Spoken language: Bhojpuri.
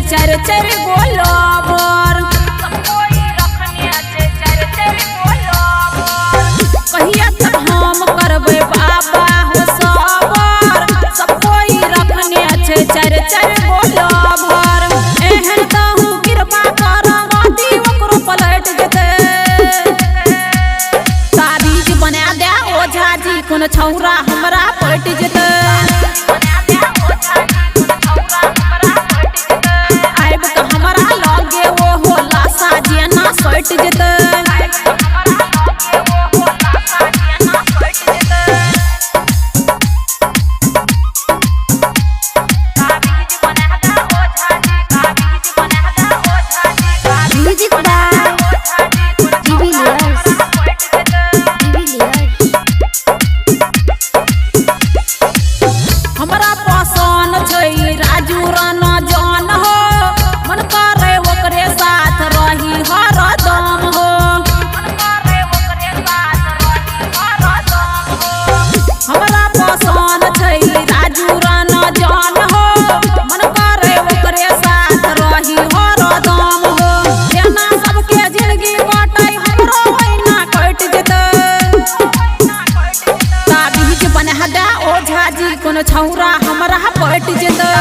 चार चार गोलबर कहिया तक हम करबे बाबा हो सबर सब कोई रखने अच्छे चार चार गोलबर एहन कहू कृपा कर मोती ओकरो पलट जेते ताबीज बना दे ओझा जी कोन छौरा हमरा पलट जेते आइब त हमरा लगे वो होला साजिया सट जेते हमरा पसंद छै राजू राना जान हो मन करे ओकरे साथ रही हरदम हो हमरा पसंद छै राजू राना जान हो मन करे ओकरे साथ रही हरदम हो जेना सबके जिंदगी कटै हमरो ओहिना कट जेतै ताबीज बना दे ओझा जी कोन छौरा हमरा पट जेतै